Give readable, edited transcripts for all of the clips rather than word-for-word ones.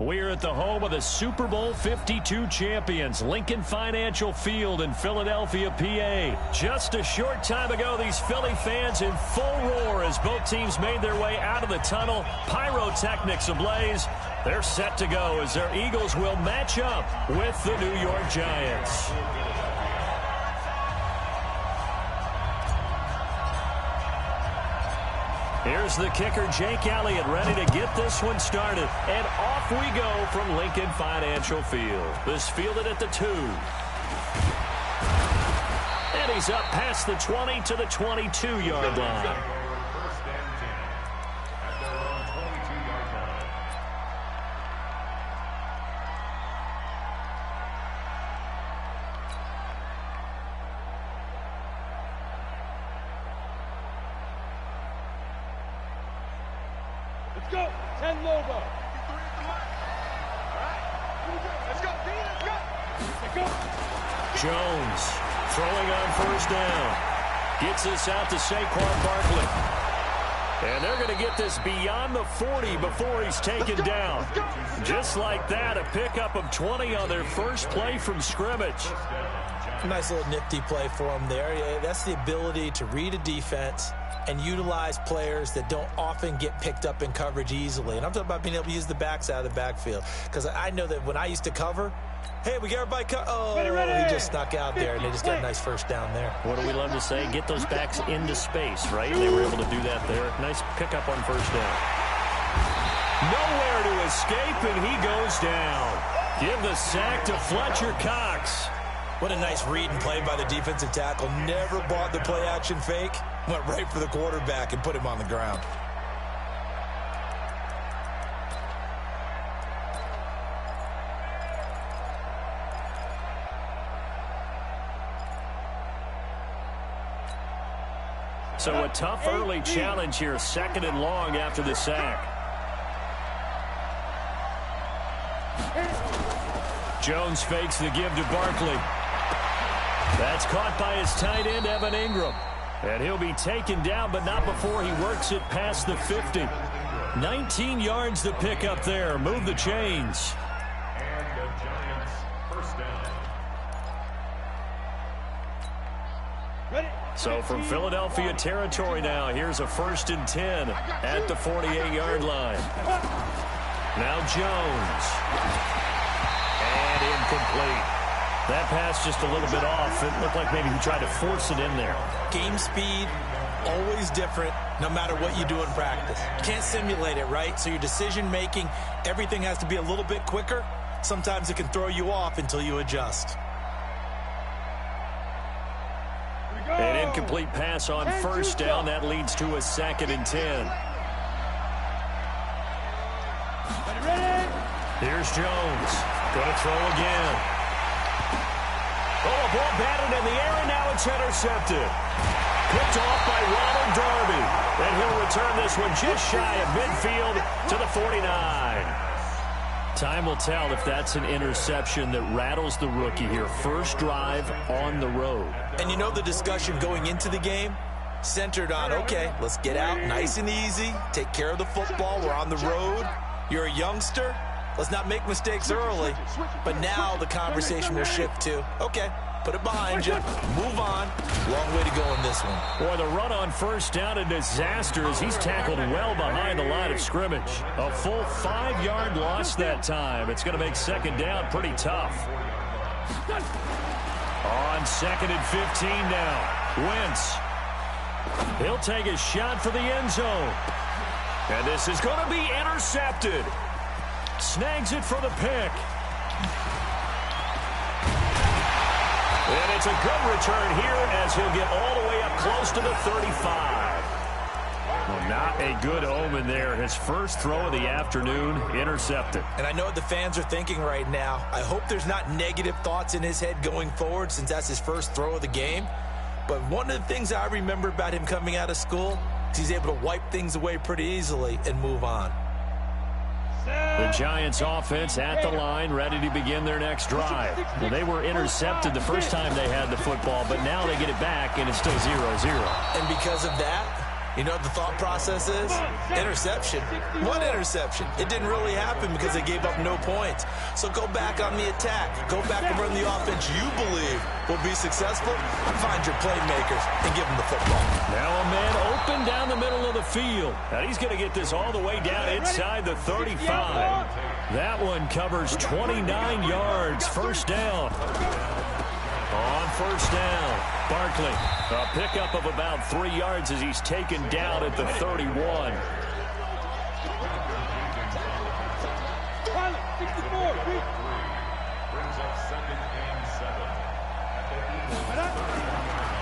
We're at the home of the Super Bowl 52 champions, Lincoln Financial Field in Philadelphia, PA. Just a short time ago, these Philly fans in full roar as both teams made their way out of the tunnel. Pyrotechnics ablaze. They're set to go as their Eagles will match up with the New York Giants. Here's the kicker, Jake Elliott, ready to get this one started. And off we go from Lincoln Financial Field. This fielded at the 2. And he's up past the 20 to the 22-yard line. Let's go. 10 Lobo. Let's go. Let's go. Jones throwing on first down. Gets this out to Saquon Barkley. And they're going to get this beyond the 40 before he's taken down. Just like that, a pickup of 20 on their first play from scrimmage. Nice little nifty play for him there. Yeah, that's the ability to read a defense and utilize players that don't often get picked up in coverage easily. And I'm talking about being able to use the backs out of the backfield. Because I know that when I used to cover, hey, we got everybody he just snuck out there, and they just got a nice first down there. What do we love to say? Get those backs into space, right? They were able to do that there. Nice pickup on first down. Nowhere to escape, and he goes down. Give the sack to Fletcher Cox. What a nice read and play by the defensive tackle. Never bought the play-action fake. Went right for the quarterback and put him on the ground. So a tough early challenge here, 2nd and long after the sack. Jones fakes the give to Barkley. That's caught by his tight end, Evan Ingram. And he'll be taken down, but not before he works it past the 50. 19 yards to pick up there. Move the chains. And the Giants first down. So from Philadelphia territory now, here's a 1st and 10 at the 48-yard line. Now Jones. And incomplete. That pass just a little bit off. It looked like maybe he tried to force it in there. Game speed, always different, no matter what you do in practice. You can't simulate it, right? So your decision-making, everything has to be a little bit quicker. Sometimes it can throw you off until you adjust. An incomplete pass on first down. That leads to a 2nd and 10. Here's Jones. Going to throw again. Oh, a ball batted in the air, and now it's intercepted. Picked off by Ronald Darby. And he'll return this one just shy of midfield to the 49. Time will tell if that's an interception that rattles the rookie here. First drive on the road. And you know the discussion going into the game? Centered on, okay, let's get out nice and easy. Take care of the football. We're on the road. You're a youngster. Let's not make mistakes early. But now the conversation will shift to, okay, put it behind you. Move on. Long way to go in this one. Boy, the run on first down, a disaster as he's tackled well behind the line of scrimmage. A full 5-yard loss that time. It's going to make 2nd down pretty tough. On 2nd and 15 now. Wentz. He'll take a shot for the end zone. And this is going to be intercepted. Snags it for the pick. And it's a good return here as he'll get all the way up close to the 35. Well, not a good omen there. His first throw of the afternoon, intercepted. And I know what the fans are thinking right now. I hope there's not negative thoughts in his head going forward since that's his first throw of the game. But one of the things I remember about him coming out of school is he's able to wipe things away pretty easily and move on. The Giants offense at the line, ready to begin their next drive. Well, they were intercepted the first time they had the football, but now they get it back, and it's still 0-0. And because of that, You know what the thought process is? Interception. What interception? It didn't really happen because they gave up no points. So go back on the attack. Go back and run the offense you believe will be successful. Find your playmakers and give them the football. Now a man open down the middle of the field. And he's going to get this all the way down inside the 35. That one covers 29 yards. First down. On first down, Barkley, a pickup of about 3 yards as he's taken down at the 31.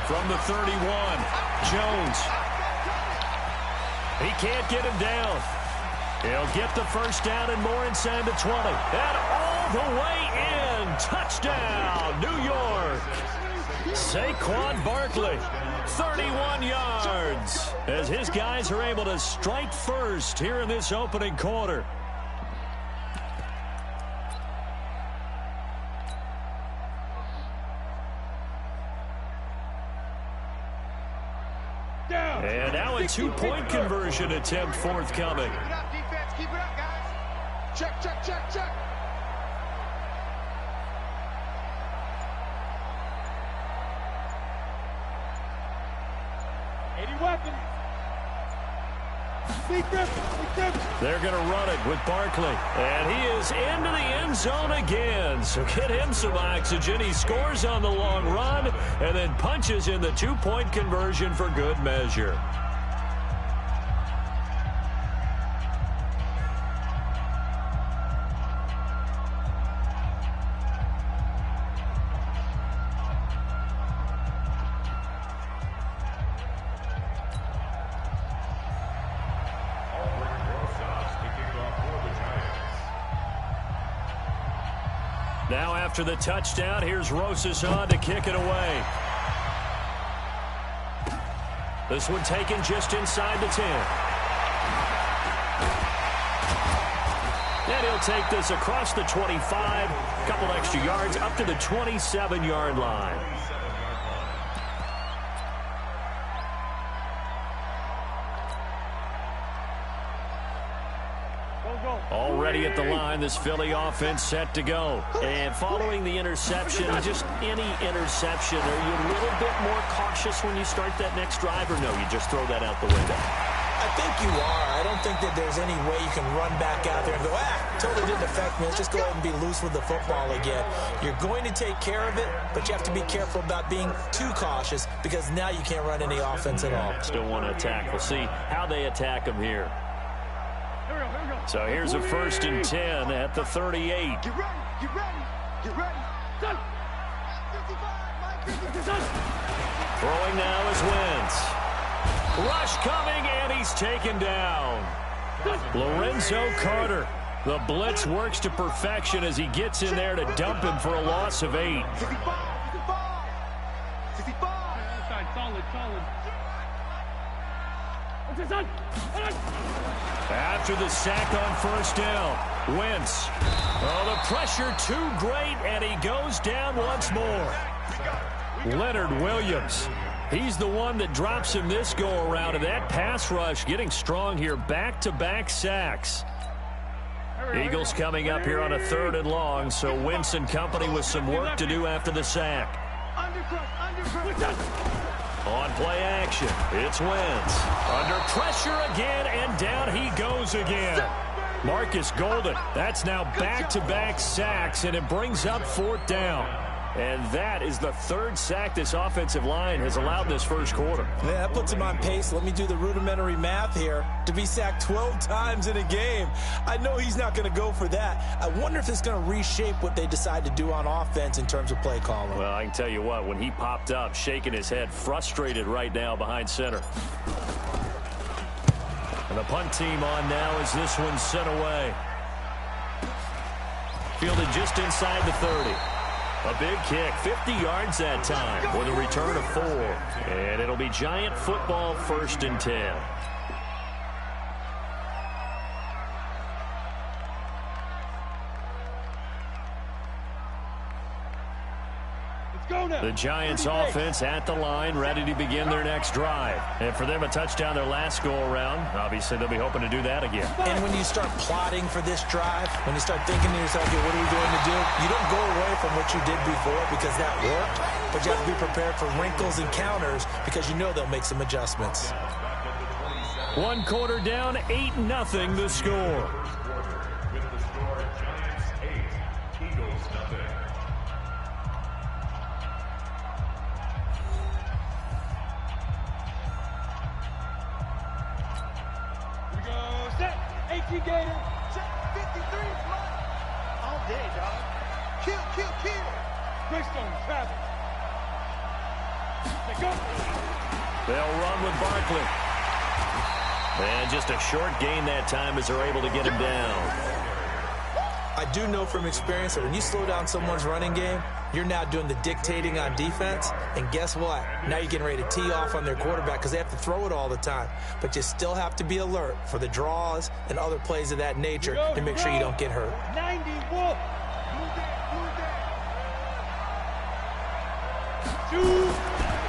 From the 31, Jones. He can't get him down. He'll get the first down and more inside the 20. And all the way in. Touchdown, New York. Saquon Barkley, 31 yards. As his guys are able to strike first here in this opening quarter. And now a two-point conversion attempt forthcoming. Keep it up, defense. Keep it up, guys. Check, check, check, check. Weapon. They're going to run it with Barkley. And he is into the end zone again. So get him some oxygen. He scores on the long run and then punches in the two-point conversion for good measure. Now after the touchdown, here's Rosas on to kick it away. This one taken just inside the 10. And he'll take this across the 25, a couple extra yards up to the 27-yard line. Already at the line, this Philly offense set to go. And following the interception, just any interception, are you a little bit more cautious when you start that next drive, or no, you just throw that out the window? I think you are. I don't think that there's any way you can run back out there and go, totally didn't affect me. Let's just go ahead and be loose with the football again. You're going to take care of it, but you have to be careful about being too cautious because now you can't run any offense at all. Still want to attack. We'll see how they attack them here. So here's a 1st and 10 at the 38. Get ready, get ready, get ready. Done. 55, throwing now is Wentz. Rush coming, and he's taken down. Lorenzo Carter. The blitz works to perfection as he gets in there to dump him for a loss of 8. 55, 55. Solid. After the sack on first down, Wentz. Oh, the pressure too great, and he goes down once more. Leonard Williams. He's the one that drops him this go-around, and that pass rush getting strong here. Back-to-back sacks. Eagles coming up here on a 3rd and long, so Wentz and company with some work to do after the sack. On play action, it's Wentz. Under pressure again, and down he goes again. Marcus Golden, that's now back-to-back sacks, and it brings up 4th down. And that is the 3rd sack this offensive line has allowed this first quarter. Yeah, that puts him on pace. Let me do the rudimentary math here. To be sacked 12 times in a game, I know he's not going to go for that. I wonder if it's going to reshape what they decide to do on offense in terms of play calling. Well, I can tell you what, when he popped up, shaking his head, frustrated right now behind center. And the punt team on now as this one's sent away. Fielded just inside the 30. A big kick, 50 yards that time with a return of 4. And it'll be Giant football, 1st and 10. Let's go. The Giants offense at the line, ready to begin their next drive. And for them, a touchdown their last go-around. Obviously, they'll be hoping to do that again. And when you start plotting for this drive, when you start thinking to yourself, okay, what are we going to do? You don't go away from what you did before because that worked, but you have to be prepared for wrinkles and counters because you know they'll make some adjustments. 1 quarter down, 8-0 the score. With the score, Giants 8, Eagles 0. We go set. 18 Gator. Set 53. All day, dog. Kill, kill, kill. Greystone, Travis. They go. They'll run with Barkley. And just a short gain that time as they're able to get him down. I do know from experience that when you slow down someone's running game, you're now doing the dictating on defense. And guess what? Now you're getting ready to tee off on their quarterback because they have to throw it all the time. But you still have to be alert for the draws and other plays of that nature to make sure you don't get hurt. 90 Wolf.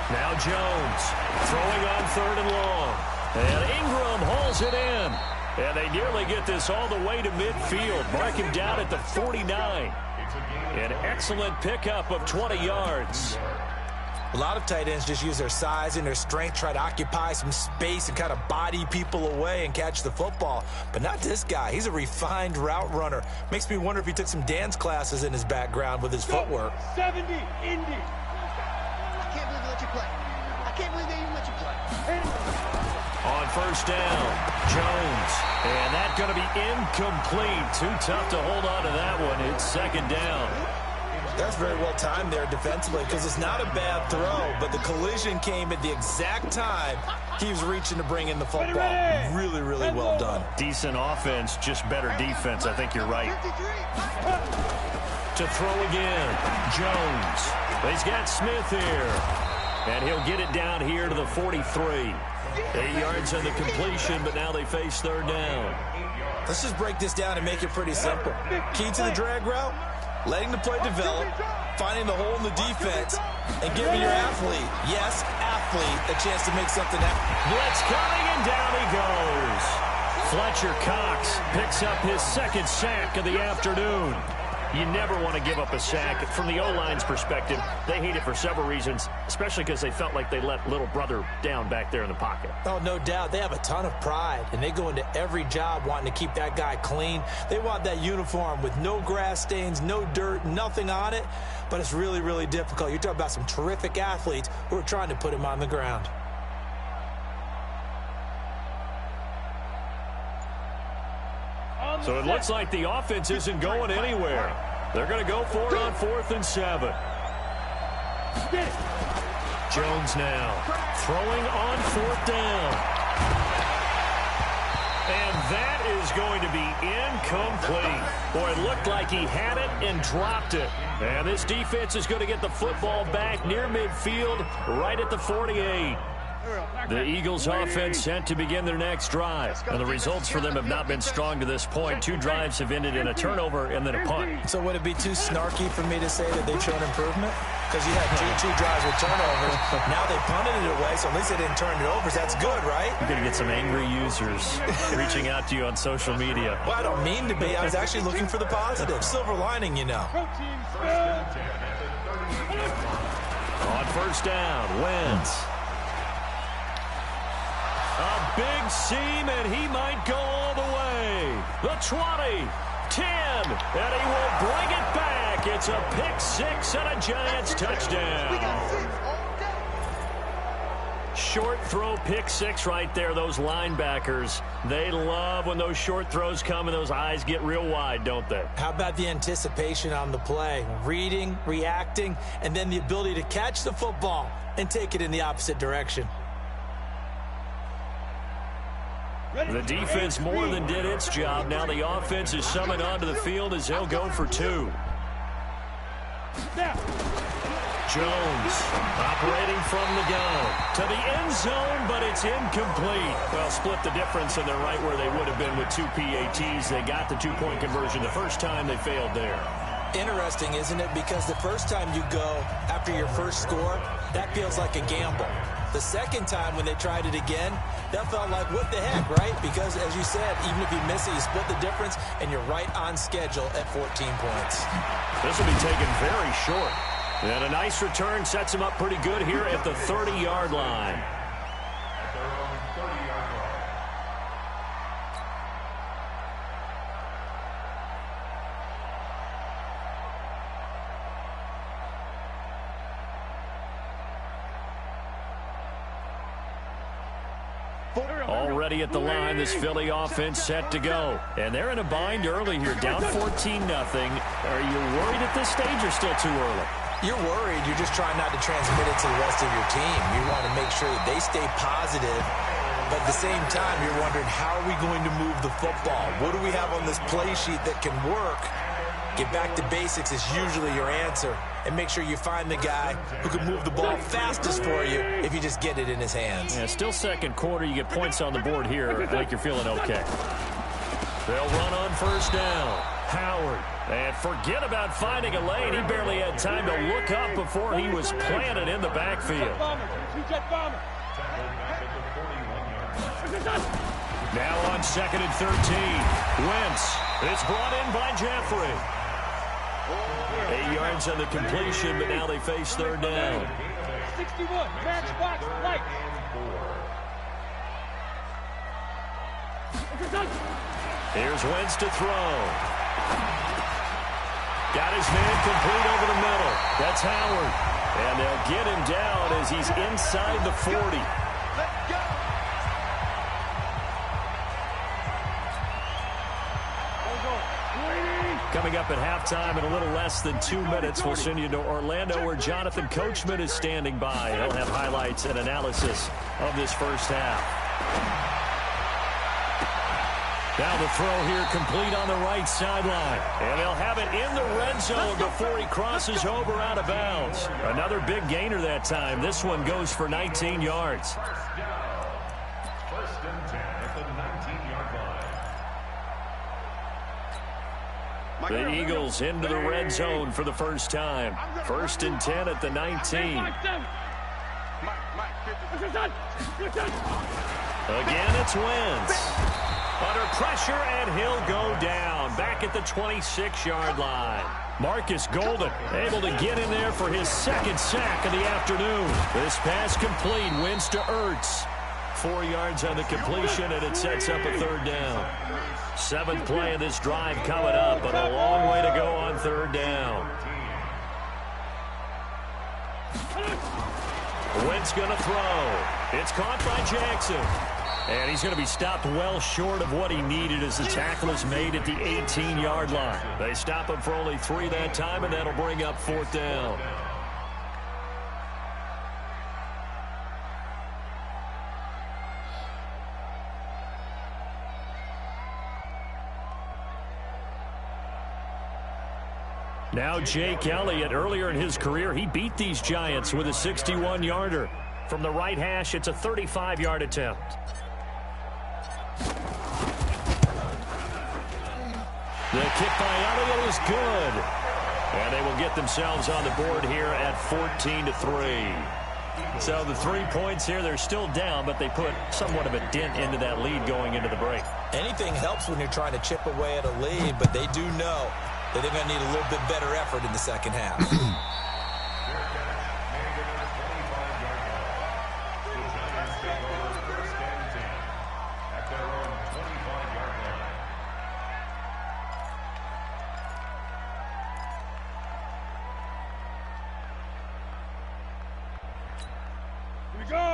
Now Jones throwing on 3rd and long. And Ingram hauls it in. And they nearly get this all the way to midfield. Mark him down at the 49. An excellent pickup of 20 yards. A lot of tight ends just use their size and their strength, try to occupy some space and kind of body people away and catch the football. But not this guy. He's a refined route runner. Makes me wonder if he took some dance classes in his background with his footwork. 70, Indy. I can't believe they let you play. I can't believe they even let you play. On 1st down, Jones. And that's going to be incomplete. Too tough to hold on to that one. It's 2nd down. That's very well timed there defensively because it's not a bad throw, but the collision came at the exact time he was reaching to bring in the football. Really, really well done. Decent offense, just better defense. I think you're right. To throw again, Jones. He's got Smith here. And he'll get it down here to the 43. 8 yards on the completion, but now they face 3rd down. Let's just break this down and make it pretty simple. Key to the drag route, letting the play develop, finding the hole in the defense, and giving your athlete, yes, athlete, a chance to make something happen. Blitz coming, and down he goes. Fletcher Cox picks up his 2nd sack of the afternoon. You never want to give up a sack. From the O-line's perspective, they hate it for several reasons, especially because they felt like they let little brother down back there in the pocket. Oh, no doubt. They have a ton of pride, and they go into every job wanting to keep that guy clean. They want that uniform with no grass stains, no dirt, nothing on it, but it's really, really difficult. You're talking about some terrific athletes who are trying to put him on the ground. So it looks like the offense isn't going anywhere. They're going to go for it on 4th and 7. Jones now throwing on 4th down. And that is going to be incomplete. Boy, it looked like he had it and dropped it. And this defense is going to get the football back near midfield, right at the 48. The Eagles offense sent to begin their next drive. And the results for them have not been strong to this point. 2 drives have ended in a turnover and then a punt. So would it be too snarky for me to say that they've shown improvement? Because you had two drives with turnovers. Now they punted it away, so at least they didn't turn it over. So that's good, right? You're going to get some angry users reaching out to you on social media. Well, I don't mean to be. I was actually looking for the positive. Silver lining, you know. On 1st down, Wentz. A big seam, and he might go all the way. The 20, 10, and he will bring it back. It's a pick 6 and a Giants touchdown. Short throw, pick 6 right there. Those linebackers, they love when those short throws come and those eyes get real wide, don't they? How about the anticipation on the play? Reading, reacting, and then the ability to catch the football and take it in the opposite direction. The defense more than did its job. Now the offense is summoned onto the field as they'll go for 2. Jones operating from the gun to the end zone, but it's incomplete. Well, split the difference, and they're right where they would have been with 2 PATs. They got the 2-point conversion the first time. They failed there. Interesting, isn't it? Because the first time you go after your first score, that feels like a gamble. The second time when they tried it again, that felt like, what the heck, right? Because, as you said, even if you miss it, you split the difference, and you're right on schedule at 14 points. This will be taken very short. And a nice return sets him up pretty good here at the 30-yard line. At their own 30-yard line. Already at the line, this Philly offense set to go. And they're in a bind early here, down 14-0. Are you worried at this stage or still too early? You're worried. You're just trying not to transmit it to the rest of your team. You want to make sure that they stay positive, but at the same time, you're wondering, how are we going to move the football? What do we have on this play sheet that can work? Get back to basics is usually your answer, and make sure you find the guy who can move the ball fastest for you if you just get it in his hands. Yeah, still second quarter. You get points on the board here. I think you're feeling okay. They'll run on first down. Howard. And forget about finding a lane. He barely had time to look up before he was planted in the backfield. Now on 2nd and 13. Wentz. It's brought in by Jeffrey. 8 yards on the completion, but now they face third down. 61, matchbox, light. Here's Wentz to throw. Got his man complete over the middle. That's Howard. And they'll get him down as he's inside the 40. Let's go. Coming up at halftime in a little less than 2 minutes, we'll send you to Orlando where Jonathan Coachman is standing by. He'll have highlights and analysis of this first half. Now the throw here complete on the right sideline. And they'll have it in the red zone before he crosses over out of bounds. Another big gainer that time. This one goes for 19 yards. First down. 1st and 10 at the 19-yard line. The Eagles into the red zone for the first time. 1st and 10 at the 19. Again, it's Wentz. Under pressure, and he'll go down. Back at the 26-yard line. Marcus Golden able to get in there for his 2nd sack of the afternoon. This pass complete. Wentz to Ertz. 4 yards on the completion, and it sets up a third down. 7th play of this drive coming up, but a long way to go on third down. Wentz going to throw. It's caught by Jackson. And he's going to be stopped well short of what he needed as the tackle is made at the 18-yard line. They stop him for only 3 that time, and that'll bring up 4th down. Now Jake Elliott, earlier in his career, he beat these Giants with a 61-yarder. From the right hash, it's a 35-yard attempt. The kick by Elliott is good. And they will get themselves on the board here at 14-3. So the 3 points here, they're still down, but they put somewhat of a dent into that lead going into the break. Anything helps when you're trying to chip away at a lead, but they do know that they're going to need a little bit better effort in the second half.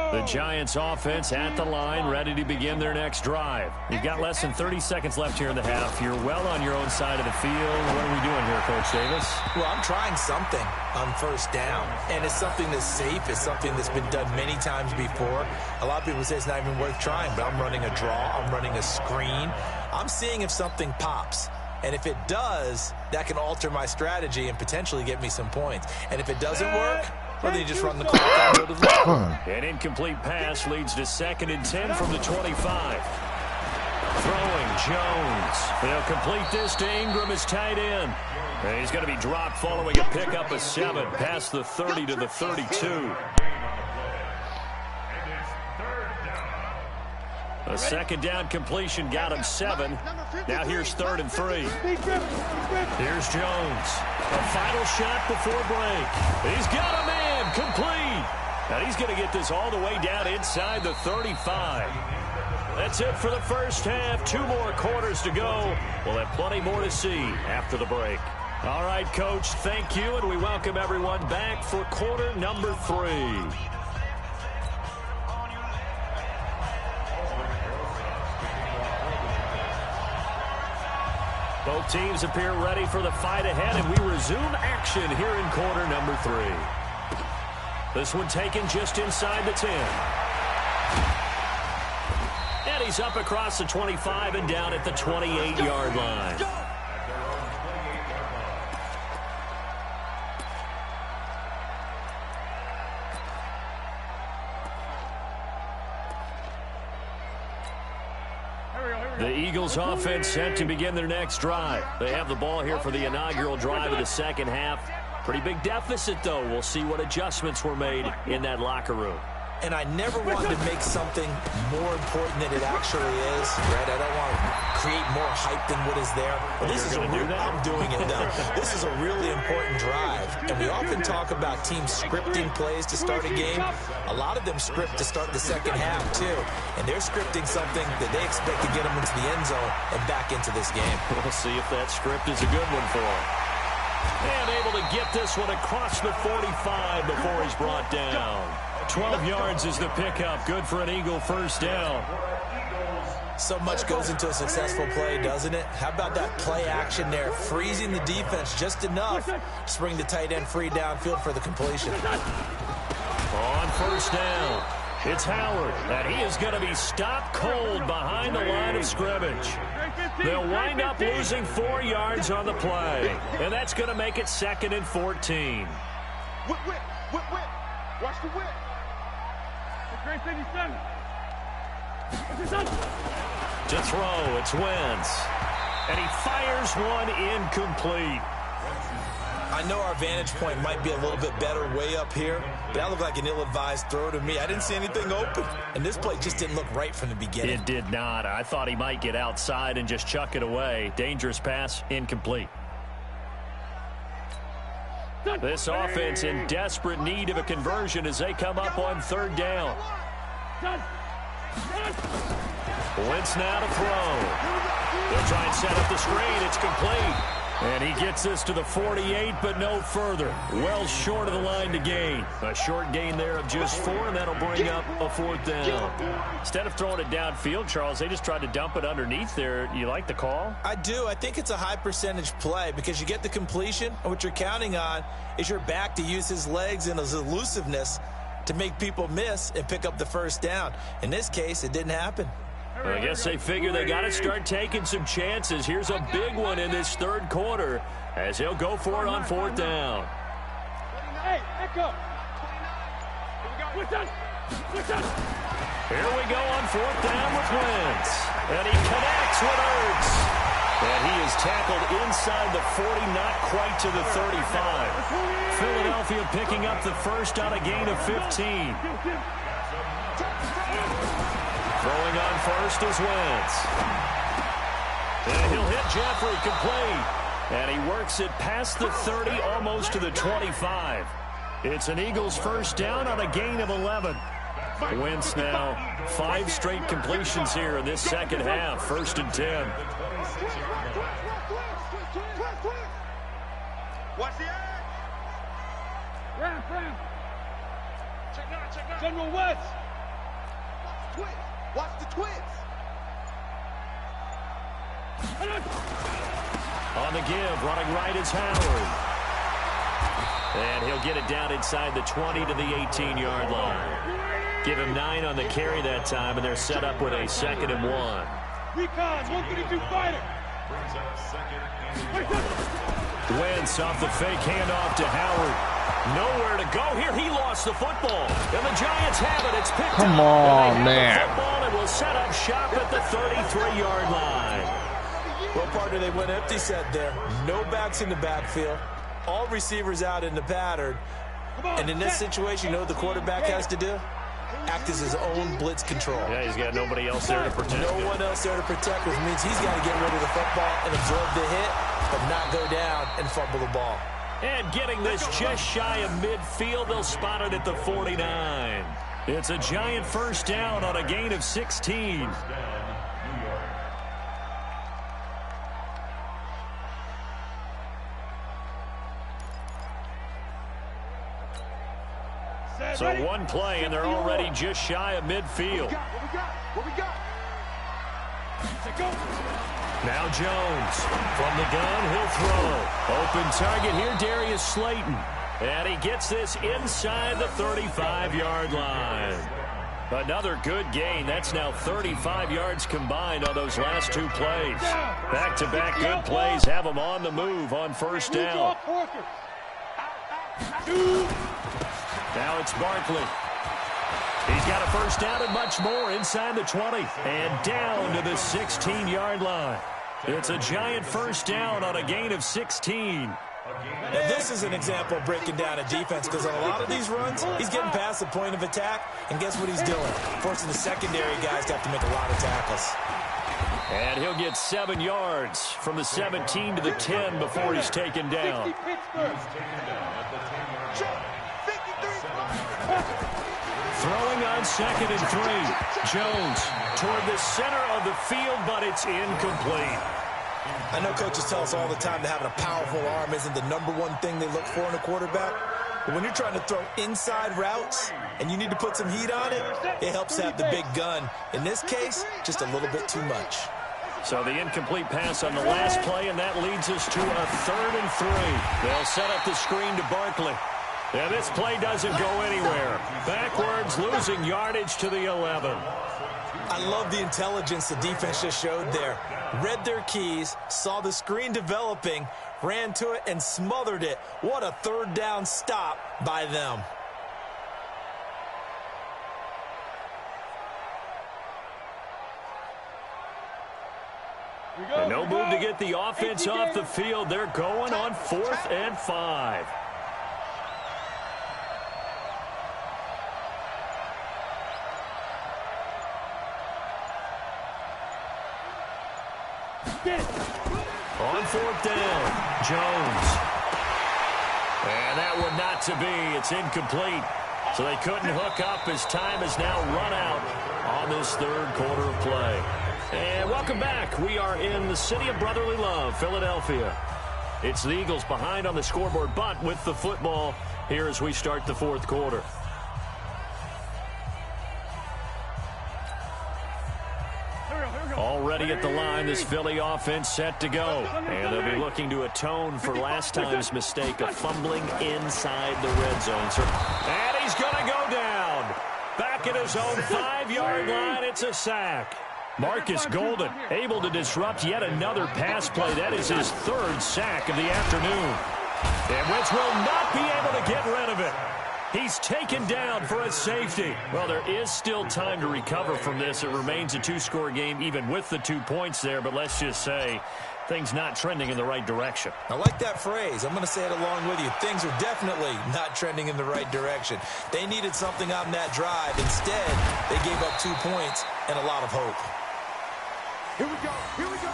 The Giants offense at the line, ready to begin their next drive. You've got less than 30 seconds left here in the half. You're well on your own side of the field. What are we doing here, Coach Davis? Well, I'm trying something on first down, and it's something that's safe. It's something that's been done many times before. A lot of people say it's not even worth trying, but I'm running a draw. I'm running a screen. I'm seeing if something pops. And if it does, that can alter my strategy and potentially get me some points. And if it doesn't work, well, then you just run the clock and go to the line. An incomplete pass leads to 2nd and 10 from the 25. Throwing. Jones. They'll complete this to Ingram as tight end. And he's going to be dropped following a pickup of 7 past the 30 to the 32. A second down completion got him 7. Now here's 3rd and 3. Here's Jones. A final shot before break. He's got a man complete. And he's going to get this all the way down inside the 35. That's it for the first half. 2 more quarters to go. We'll have plenty more to see after the break. All right, Coach, thank you, and we welcome everyone back for quarter number 3. Both teams appear ready for the fight ahead, and we resume action here in quarter number 3. This one taken just inside the 10. And he's up across the 25 and down at the 28-yard line. The Eagles offense set to begin their next drive. They have the ball here for the inaugural drive of the second half. Pretty big deficit, though. We'll see what adjustments were made in that locker room. And I never wanted to make something more important than it actually is, right? I don't want to create more hype than what is there. But this is I'm doing it now. This is a really important drive. And we often talk about teams scripting plays to start a game. A lot of them script to start the second half, too. And they're scripting something that they expect to get them into the end zone and back into this game. We'll see if that script is a good one for them. And able to get this one across the 45 before he's brought down. 12 yards is the pickup. Good for an Eagle first down. So much goes into a successful play, doesn't it? How about that play action there? Freezing the defense just enough to bring the tight end free downfield for the completion. On first down, it's Howard. And he is going to be stopped cold behind the line of scrimmage. They'll wind up losing 4 yards on the play. And that's going to make it 2nd and 14. Whip. Watch the whip. To throw, it's Wentz. And he fires one incomplete. I know our vantage point might be a little bit better way up here, but that looked like an ill-advised throw to me. I didn't see anything open, and this play just didn't look right from the beginning. It did not. I thought he might get outside and just chuck it away. Dangerous pass, incomplete. This offense in desperate need of a conversion as they come up on 3rd down. Wentz now to throw. They'll try and set up the screen. It's complete. And he gets this to the 48, but no further. Well short of the line to gain. A short gain there of just 4, and that'll bring up a 4th down. Instead of throwing it downfield, Charles, they just tried to dump it underneath there. You like the call? I do. I think it's a high-percentage play because you get the completion, and what you're counting on is your back to use his legs and his elusiveness to make people miss and pick up the first down. In this case, it didn't happen. I guess they figure they got to start taking some chances. Here's a big one in this 3rd quarter as he'll go for it on 4th down. Hey, echo. Here we go on 4th down with Wentz. And he connects with Ertz. And he is tackled inside the 40, not quite to the 35. Philadelphia picking up the first on a gain of 15. Throwing on first is Wentz. And he'll hit Jeffrey complete. And he works it past the 30, almost to the 25. It's an Eagles first down on a gain of 11. Wentz now 5 straight completions here in this second half. 1st and 10. Watch the edge. Ram. Check now. General Wentz. Watch the twins. On the give, running right is Howard. And he'll get it down inside the 20 to the 18-yard line. Give him 9 on the carry that time, and they're set up with a 2nd and 1. Recon, 132 fighter. brings up second and Wentz off the fake handoff to Howard. Nowhere to go here. He lost the football. And the Giants have it. It's picked up. Come on, and they have man. the football and will set up shop at the 33-yard line. Well, partner, they went empty set there. No backs in the backfield. All receivers out in the pattern. And in this situation, you know what the quarterback has to do? Act as his own blitz control. Yeah, he's got nobody else there to protect. No one else there to protect, which means he's got to get rid of the football and absorb the hit, but not go down and fumble the ball. And getting this just shy of midfield, they'll spot it at the 49. It's a Giant first down on a gain of 16. So one play, and they're already just shy of midfield. What we got? Now Jones from the gun, he'll throw. Open target here, Darius Slayton. And he gets this inside the 35-yard line. Another good gain. That's now 35 yards combined on those last two plays. Back-to-back good plays have them on the move on first down. Now it's Barkley. He's got a first down and much more inside the 20 and down to the 16-yard line. It's a Giant first down on a gain of 16. Now, this is an example of breaking down a defense because on a lot of these runs, he's getting past the point of attack, and guess what he's doing? Forcing the secondary guys to have to make a lot of tackles. And he'll get 7 yards from the 17 to the 10 before he's taken down. Throwing on 2nd and 3. Jones toward the center of the field, but it's incomplete. I know coaches tell us all the time that having a powerful arm isn't the #1 thing they look for in a quarterback. But when you're trying to throw inside routes and you need to put some heat on it, it helps to have the big gun. In this case, just a little bit too much. So the incomplete pass on the last play, and that leads us to a 3rd and 3. They'll set up the screen to Barkley. Yeah, this play doesn't go anywhere. Backwards, losing yardage to the 11. I love the intelligence the defense just showed there. Read their keys, saw the screen developing, ran to it, and smothered it. What a 3rd down stop by them. And no move to get the offense off the field. They're going on 4th and 5. On 4th down, Jones. And that one not to be. It's incomplete. So they couldn't hook up as time has now run out on this 3rd quarter of play. And welcome back. We are in the city of brotherly love, Philadelphia. It's the Eagles behind on the scoreboard, but with the football here as we start the 4th quarter. Already at the line, this Philly offense set to go. And they'll be looking to atone for last time's mistake of fumbling inside the red zone. And he's going to go down. Back at his own 5-yard line, it's a sack. Marcus Golden able to disrupt yet another pass play. That is his 3rd sack of the afternoon. And Wentz will not be able to get rid of it. He's taken down for a safety. Well, there is still time to recover from this. It remains a 2-score game even with the 2 points there, but let's just say things not trending in the right direction. I like that phrase. I'm going to say it along with you. Things are definitely not trending in the right direction. They needed something on that drive. Instead, they gave up 2 points and a lot of hope. Here we go. Here we go.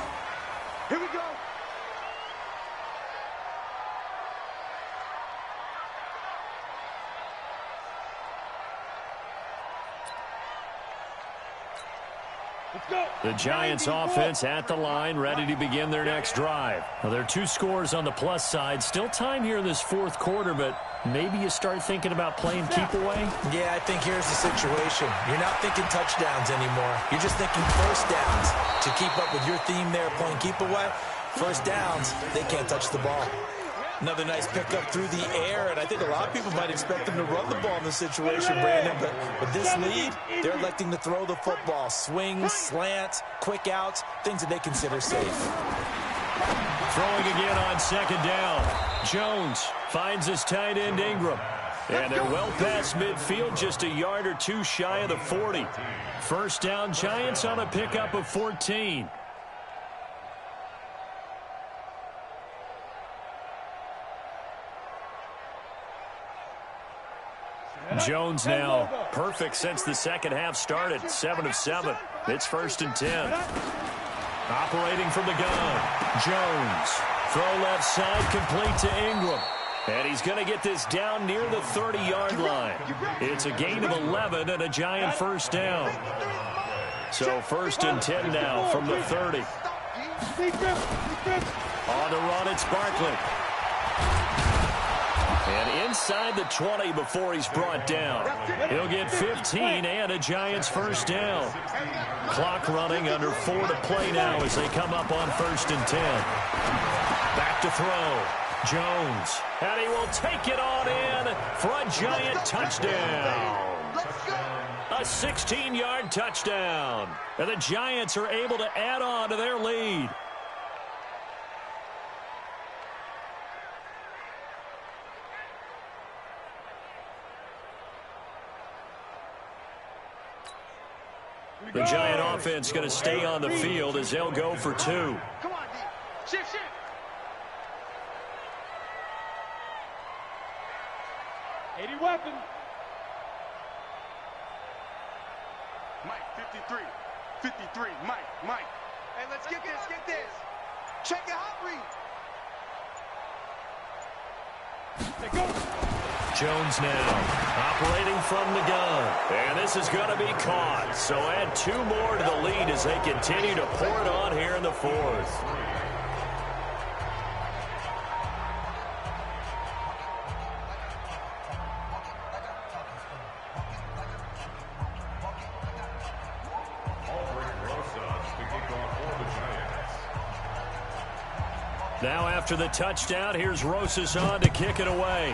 Here we go. The Giants offense at the line, ready to begin their next drive. Well, there are 2 scores on the plus side. Still time here in this 4th quarter, but maybe you start thinking about playing keep away? Yeah, I think here's the situation. You're not thinking touchdowns anymore. You're just thinking first downs. To keep up with your theme there, playing keep away, first downs, they can't touch the ball. Another nice pickup through the air, and I think a lot of people might expect them to run the ball in this situation, Brandon, but with this lead, they're electing to throw the football. Swings, slants, quick outs, things that they consider safe. Throwing again on second down. Jones finds his tight end Ingram. And they're well past midfield, just a yard or two shy of the 40. First down, Giants on a pickup of 14. Jones now perfect since the second half started. 7 of 7. It's 1st and 10. Operating from the gun. Jones. Throw left side, complete to Ingram. And he's going to get this down near the 30-yard line. It's a gain of 11 and a Giant first down. So 1st and 10 now from the 30. On the run, it's Barkley. And inside the 20 before he's brought down. He'll get 15 and a Giants first down. Clock running, under 4 to play now as they come up on 1st and 10. Back to throw. Jones. And he will take it on in for a Giant touchdown. A 16-yard touchdown. And the Giants are able to add on to their lead. The Giant offense going to stay on the field as they'll go for 2. Come on, D. Shift, shift. Weapon. Mike, 53. 53. Mike. Hey, let's get this. Check it out, read. They go. Jones now operating from the gun. And this is going to be caught. So add 2 more to the lead as they continue to pour it on here in the 4th. Now after the touchdown, here's Rosas on to kick it away.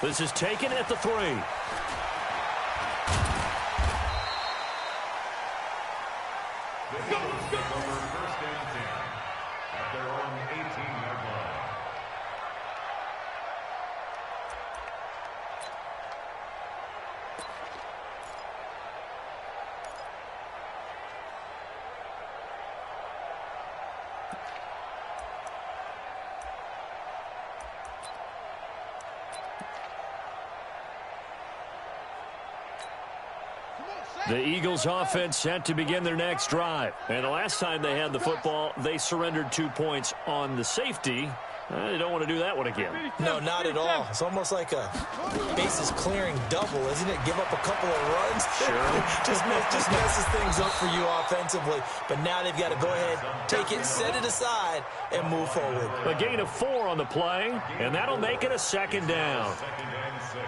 This is taken at the 3. At their own 18-yard line. The Eagles offense set to begin their next drive. And the last time they had the football, they surrendered 2 points on the safety. They don't want to do that one again. No, not at all. It's almost like a bases clearing double, isn't it? Give up a couple of runs. Sure. just messes things up for you offensively. But now they've got to go ahead, take it, set it aside, and move forward. A gain of 4 on the play, and that'll make it a 2nd down. 2nd and 6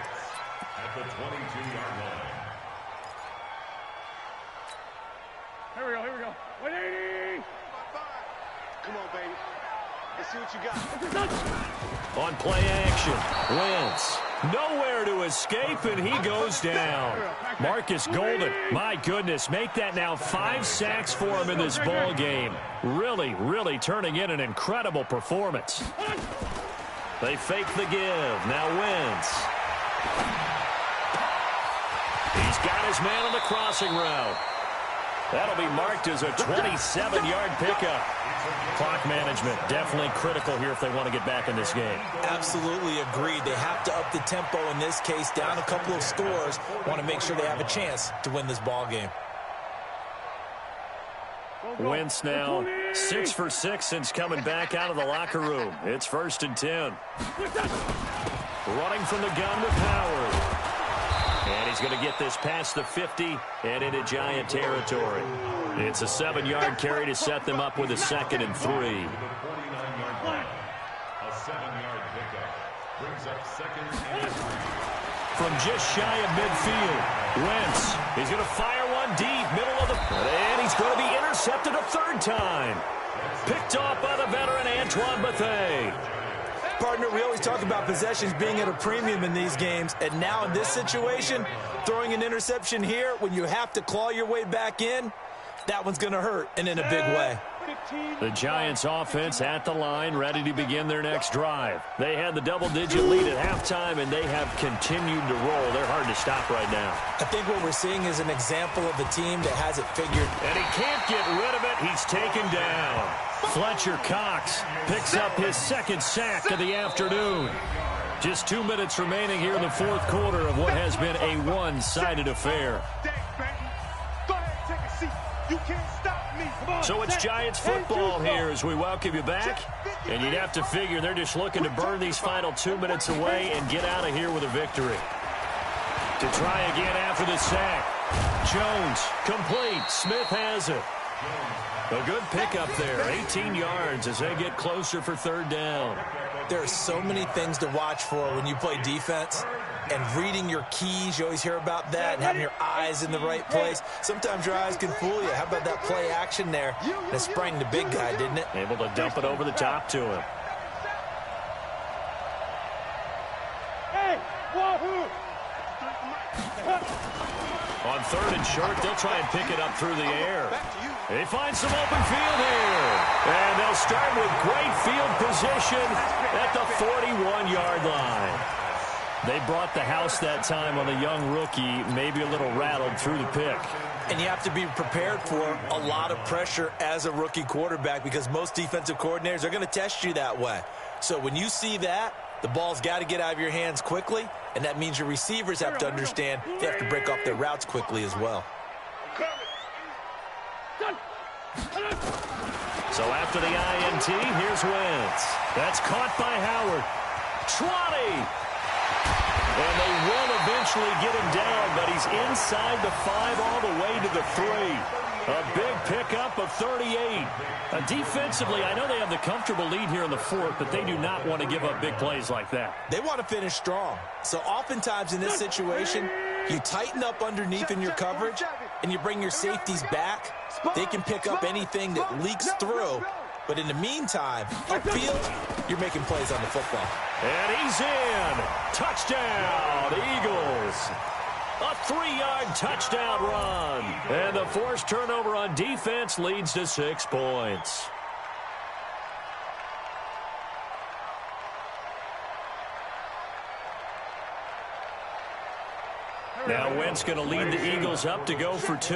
at the 22-yard line. Here we go. 180. Come on, baby. Let's see what you got. On play action, Wentz. Nowhere to escape, and he goes down. Marcus Golden, my goodness, make that now 5 sacks for him in this ball game. Really turning in an incredible performance. They fake the give. Now Wentz. He's got his man on the crossing route. That'll be marked as a 27-yard pickup. Clock management definitely critical here if they want to get back in this game. Absolutely agreed. They have to up the tempo in this case, down a couple of scores. Want to make sure they have a chance to win this ball game. Wentz now 6 for 6 since coming back out of the locker room. It's 1st and 10. Running from the gun with Howard. And he's going to get this past the 50 and into Giant territory. It's a 7-yard carry to set them up with a 2nd and 3. To the 49-yard line. A 7-yard pickup brings up 2nd and 3. From just shy of midfield, Wentz. He's going to fire one deep, middle of the... And he's going to be intercepted a 3rd time. Picked off by the veteran Antoine Bethea. Partner, we always talk about possessions being at a premium in these games, and now in this situation, throwing an interception here when you have to claw your way back in, that one's going to hurt, and in a big way. The Giants offense at the line, ready to begin their next drive. They had the double-digit lead at halftime, and they have continued to roll. They're hard to stop right now. I think what we're seeing is an example of a team that has it figured. And he can't get rid of it. He's taken down. Fletcher Cox picks up his second sack of the afternoon. Just 2 minutes remaining here in the fourth quarter of what has been a one-sided affair. Go ahead, take a seat. You can't stop me. Come on, So it's Giants football here as we welcome you back. And you'd have to figure they're just looking to burn these final 2 minutes away and get out of here with a victory. To try again after the sack. Jones, complete. Smith has it. A good pickup there. 18 yards as they get closer for third down. There are so many things to watch for when you play defense, and reading your keys, you always hear about that, and having your eyes in the right place. Sometimes your eyes can fool you. How about that play action there? That sprang the big guy, didn't it? Able to dump it over the top to him. Hey, wahoo! On third and short, they'll try and pick it up through the air. They find some open field here. And they'll start with great field position at the 41-yard line. They brought the house that time on the young rookie, maybe a little rattled through the pick. And you have to be prepared for a lot of pressure as a rookie quarterback because most defensive coordinators are going to test you that way. So when you see that, the ball's got to get out of your hands quickly, and that means your receivers have to understand they have to break off their routes quickly as well. So after the INT, here's Wentz. That's caught by Howard. Trotty! And they will eventually get him down, but he's inside the 5 all the way to the 3. A big pickup of 38. Defensively, I know they have the comfortable lead here in the fourth, but they do not want to give up big plays like that. They want to finish strong. So oftentimes in this situation, you tighten up underneath in your coverage, and you bring your safeties back. They can pick up anything that leaks through. But in the meantime, upfield, you're making plays on the football. And he's in. Touchdown, Eagles. A 3-yard touchdown run. And the forced turnover on defense leads to 6 points. Now Wentz going to lead the Eagles up to go for 2.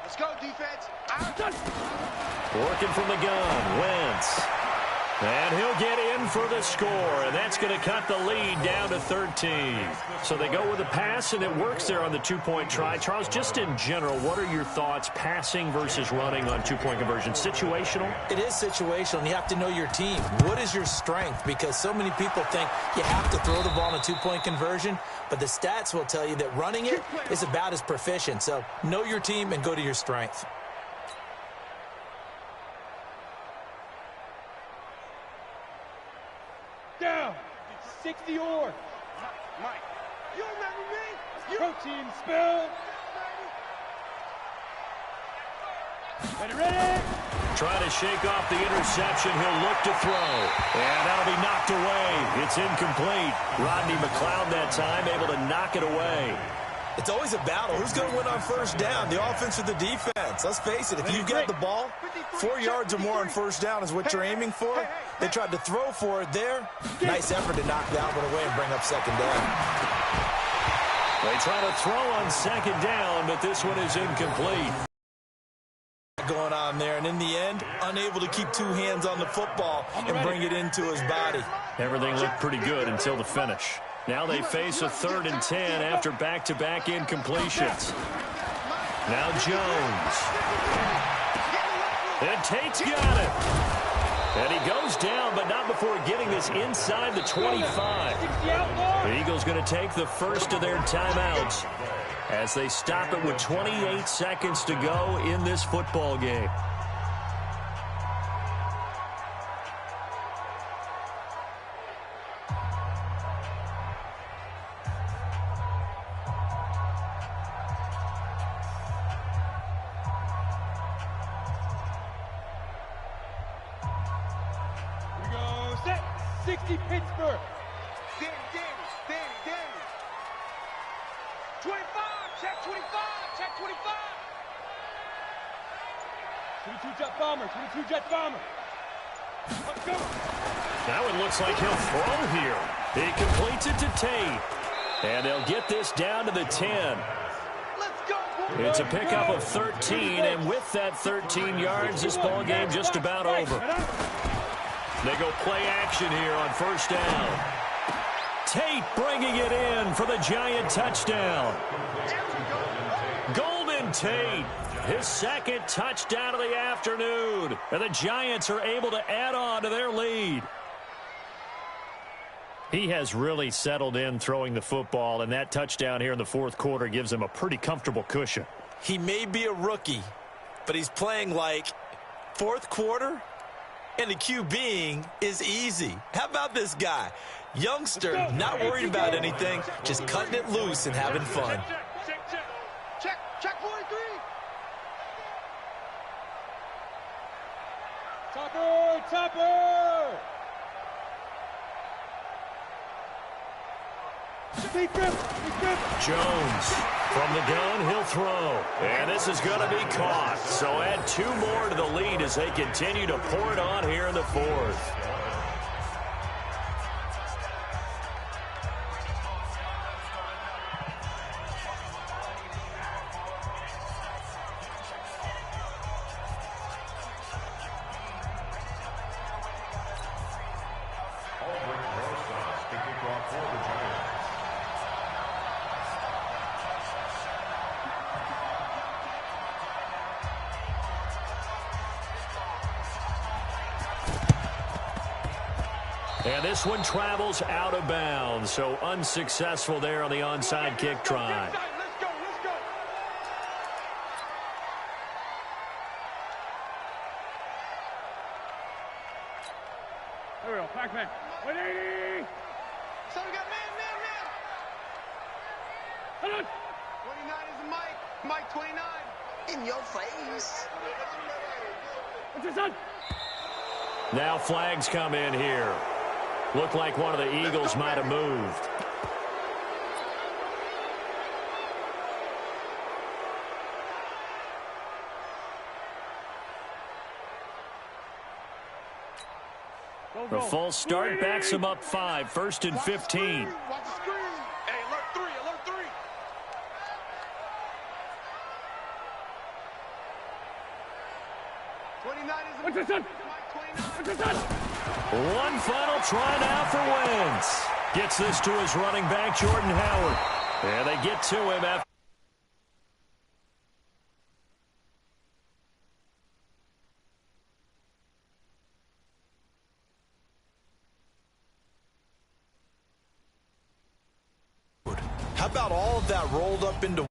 Let's go, defense. Working from the gun, Wentz. And he'll get in for the score, and that's going to cut the lead down to 13. So they go with a pass, and it works there on the 2-point try. Charles, just in general, what are your thoughts passing versus running on 2-point conversion? Situational? It is situational, and you have to know your team. What is your strength? Because so many people think you have to throw the ball in a 2-point conversion, but the stats will tell you that running it is about as proficient. So know your team and go to your strength. Down. 60 or. Mike, you remember me? Protein spill. Ready? Trying to shake off the interception. He'll look to throw. And that'll be knocked away. It's incomplete. Rodney McLeod that time able to knock it away. It's always a battle. Who's going to win on first down, the offense or the defense? Let's face it, if you get the ball, 4 yards or more on first down is what you're aiming for. They tried to throw for it there. Nice effort to knock that one away and bring up second down. They try to throw on second down, but this one is incomplete. Going on there, and in the end, unable to keep 2 hands on the football and bring it into his body. Everything looked pretty good until the finish. Now they face a 3rd and 10 after back-to-back incompletions. Now Jones. And Tate's got it. And he goes down, but not before getting this inside the 25. The Eagles going to take the first of their timeouts as they stop it with 28 seconds to go in this football game. Here we go. Set. 60 Pittsburgh. Danny. 25. Check 25. Check 25. 22 jet bomber, 22 jet bomber. Let's go. Now it looks like he'll throw here. He completes it to Tate. And they'll get this down to the 10. Let's go, boy. It's a pickup of 13, and with that 13 yards, this ball game just about over. They go play action here on first down. Tate bringing it in for the Giant touchdown. Golden Tate, his second touchdown of the afternoon. And the Giants are able to add on to their lead. He has really settled in throwing the football, and that touchdown here in the fourth quarter gives him a pretty comfortable cushion. He may be a rookie, but he's playing like fourth quarter, and the QBing is easy. How about this guy? Youngster, not worried about anything, just cutting it loose and having fun. Check 43. Topper! Deep grip. Jones from the gun, he'll throw. And this is going to be caught. So add 2 more to the lead as they continue to pour it on here in the fourth. And this one travels out of bounds, so unsuccessful there on the onside kick try. Let's go. There we go, Pac-Man. 180! So we got man. Hold on. 29 is the Mike. Mike 29. In your face. What's this on? Now flags come in here. Looked like one of the Eagles might have moved. The false start backs him up 5, 1st and 15. Watch the screen. Hey, alert 3. 29 is What's this on? Mike 29. What's this on? One final try now for Wentz. Gets this to his running back, Jordan Howard. And they get to him after. How about all of that rolled up into